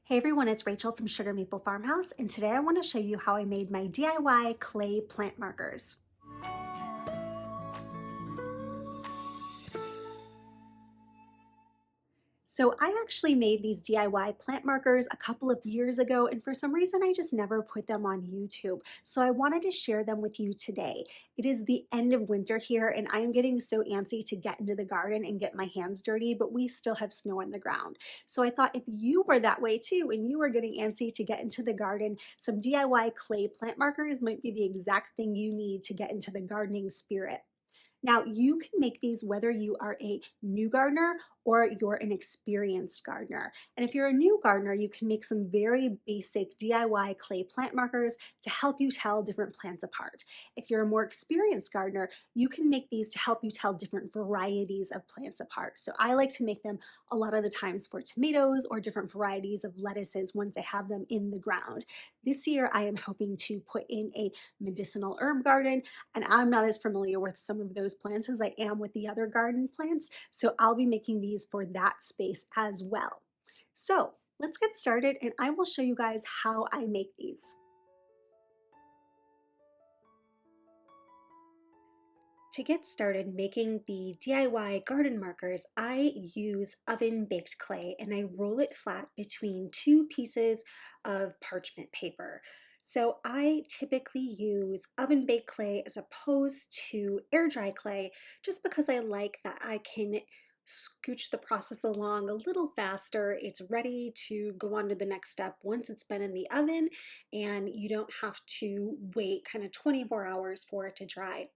Hey everyone, it's Rachel from Sugar Maple Farmhouse, and today I want to show you how I made my DIY clay plant markers. So I actually made these DIY plant markers a couple of years ago, and for some reason I just never put them on YouTube. So I wanted to share them with you today. It is the end of winter here, and I am getting so antsy to get into the garden and get my hands dirty, but we still have snow on the ground. So I thought if you were that way too, and you were getting antsy to get into the garden, some DIY clay plant markers might be the exact thing you need to get into the gardening spirit. Now, you can make these whether you are a new gardener or you're an experienced gardener. And if you're a new gardener, you can make some very basic DIY clay plant markers to help you tell different plants apart. If you're a more experienced gardener, you can make these to help you tell different varieties of plants apart. So I like to make them a lot of the times for tomatoes or different varieties of lettuces once I have them in the ground. This year, I am hoping to put in a medicinal herb garden, and I'm not as familiar with some of those plants as I am with the other garden plants, so I'll be making these for that space as well. So let's get started and I will show you guys how I make these. To get started making the DIY garden markers, I use oven baked clay and I roll it flat between two pieces of parchment paper. So I typically use oven baked clay as opposed to air dry clay just because I like that I can scooch the process along a little faster. It's ready to go on to the next step once it's been in the oven, and you don't have to wait kind of 24 hours for it to dry.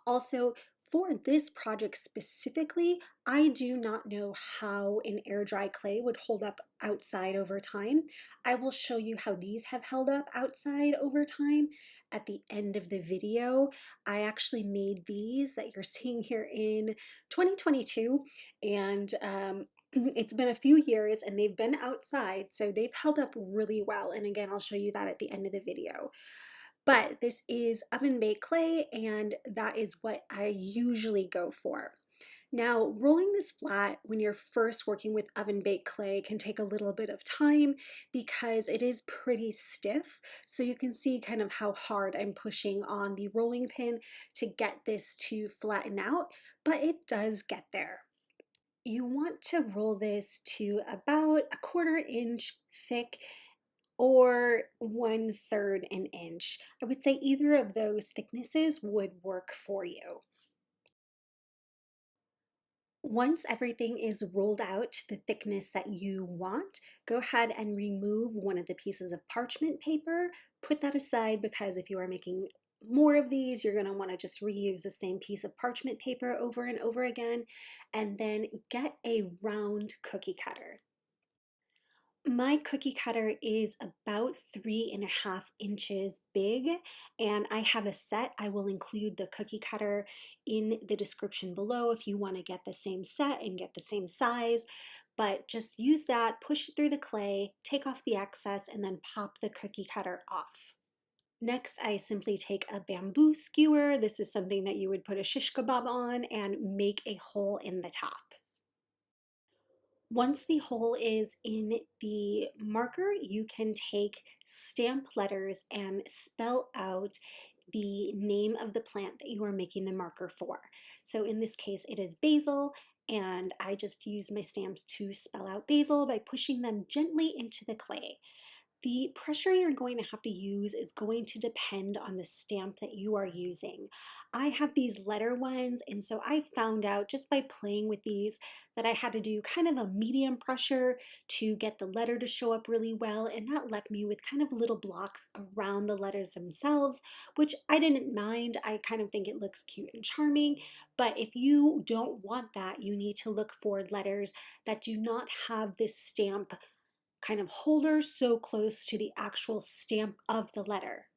Also, for this project specifically, I do not know how an air dry clay would hold up outside over time. I will show you how these have held up outside over time at the end of the video. I actually made these that you're seeing here in 2022, and it's been a few years and they've been outside, so they've held up really well. And again, I'll show you that at the end of the video. But this is oven baked clay, and that is what I usually go for. Now, rolling this flat when you're first working with oven baked clay can take a little bit of time because it is pretty stiff. So you can see kind of how hard I'm pushing on the rolling pin to get this to flatten out, but it does get there. You want to roll this to about a 1/4 inch thick or 1/3 an inch. I would say either of those thicknesses would work for you. Once everything is rolled out to the thickness that you want, go ahead and remove one of the pieces of parchment paper. Put that aside because if you are making more of these, you're going to want to just reuse the same piece of parchment paper over and over again. And then get a round cookie cutter. My cookie cutter is about 3.5 inches big, and I have a set. I will include the cookie cutter in the description below if you want to get the same set and get the same size. But just use that, push it through the clay, take off the excess, and then pop the cookie cutter off. Next, I simply take a bamboo skewer. This is something that you would put a shish kebab on and make a hole in the top. Once the hole is in the marker, you can take stamp letters and spell out the name of the plant that you are making the marker for. So in this case, it is basil, and I just use my stamps to spell out basil by pushing them gently into the clay. The pressure you're going to have to use is going to depend on the stamp that you are using. I have these letter ones, and so I found out just by playing with these that I had to do kind of a medium pressure to get the letter to show up really well, and that left me with kind of little blocks around the letters themselves, which I didn't mind. I kind of think it looks cute and charming, but if you don't want that, you need to look for letters that do not have this stamp kind of holder so close to the actual stamp of the letter.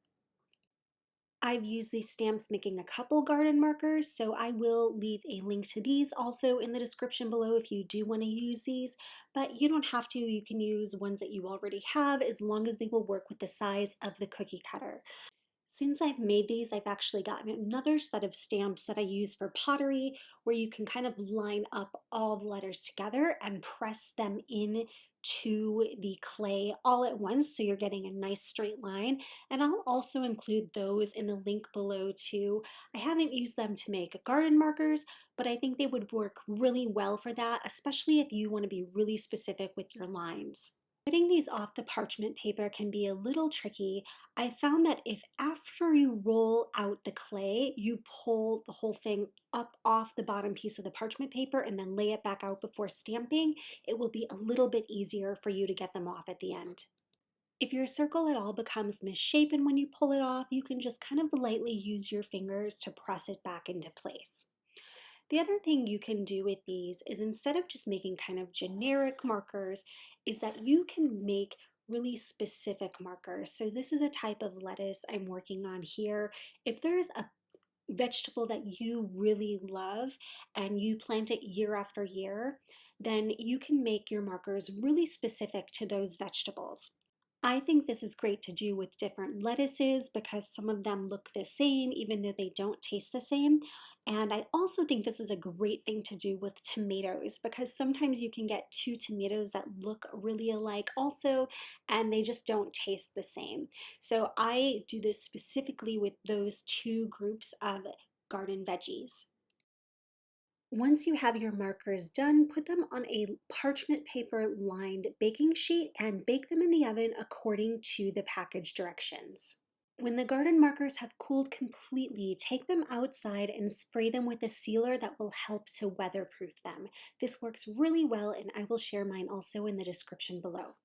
I've used these stamps making a couple garden markers, so I will leave a link to these also in the description below if you do want to use these, but you don't have to. You can use ones that you already have as long as they will work with the size of the cookie cutter. Since I've made these, I've actually gotten another set of stamps that I use for pottery where you can kind of line up all the letters together and press them in to the clay all at once so you're getting a nice straight line. And I'll also include those in the link below too. I haven't used them to make garden markers, but I think they would work really well for that, especially if you want to be really specific with your lines. Getting these off the parchment paper can be a little tricky. I found that if after you roll out the clay, you pull the whole thing up off the bottom piece of the parchment paper and then lay it back out before stamping, it will be a little bit easier for you to get them off at the end. If your circle at all becomes misshapen when you pull it off, you can just kind of lightly use your fingers to press it back into place. The other thing you can do with these is instead of just making kind of generic markers, is that you can make really specific markers. So this is a type of lettuce I'm working on here. If there's a vegetable that you really love and you plant it year after year, then you can make your markers really specific to those vegetables. I think this is great to do with different lettuces because some of them look the same even though they don't taste the same. And I also think this is a great thing to do with tomatoes because sometimes you can get two tomatoes that look really alike also and they just don't taste the same. So I do this specifically with those two groups of garden veggies. Once you have your markers done, put them on a parchment paper lined baking sheet and bake them in the oven according to the package directions. When the garden markers have cooled completely, take them outside and spray them with a sealer that will help to weatherproof them. This works really well and I will share mine also in the description below.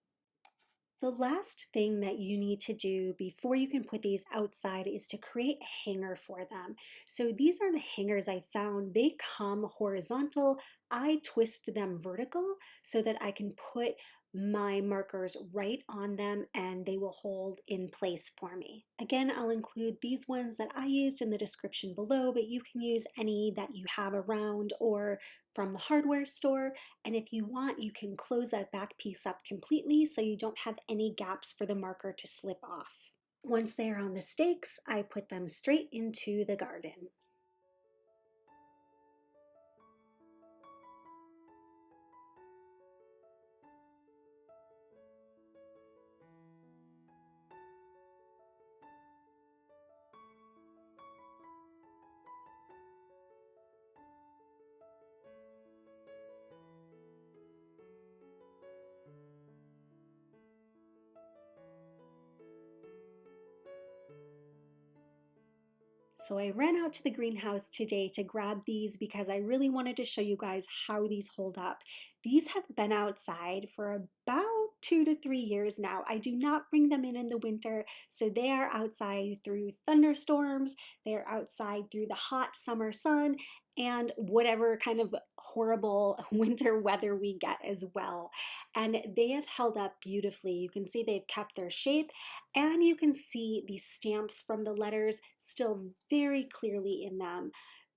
The last thing that you need to do before you can put these outside is to create a hanger for them. So these are the hangers I found. They come horizontal. I twist them vertical so that I can put my markers right on them and they will hold in place for me. Again, I'll include these ones that I used in the description below, but you can use any that you have around or from the hardware store. And if you want, you can close that back piece up completely so you don't have any gaps for the marker to slip off. Once they are on the stakes, I put them straight into the garden. So I ran out to the greenhouse today to grab these because I really wanted to show you guys how these hold up. These have been outside for about 2 to 3 years now. I do not bring them in the winter, so they are outside through thunderstorms, they're outside through the hot summer sun, and whatever kind of horrible winter weather we get as well. And they have held up beautifully. You can see they've kept their shape and you can see the stamps from the letters still very clearly in them.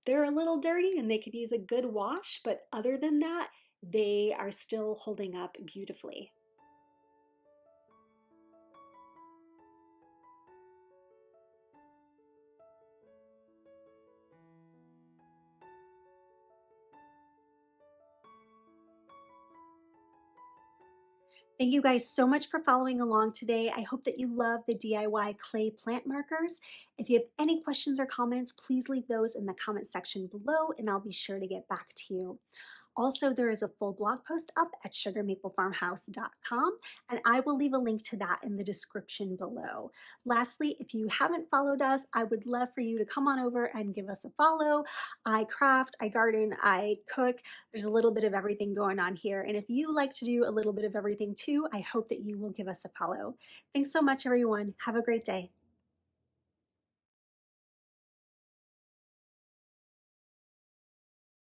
They're a little dirty and they could use a good wash, but other than that, they are still holding up beautifully. Thank you guys so much for following along today. I hope that you love the DIY clay plant markers. If you have any questions or comments, please leave those in the comment section below and I'll be sure to get back to you. Also, there is a full blog post up at sugarmaplefarmhouse.com, and I will leave a link to that in the description below. Lastly, if you haven't followed us, I would love for you to come on over and give us a follow. I craft, I garden, I cook. There's a little bit of everything going on here. And if you like to do a little bit of everything too, I hope that you will give us a follow. Thanks so much, everyone. Have a great day.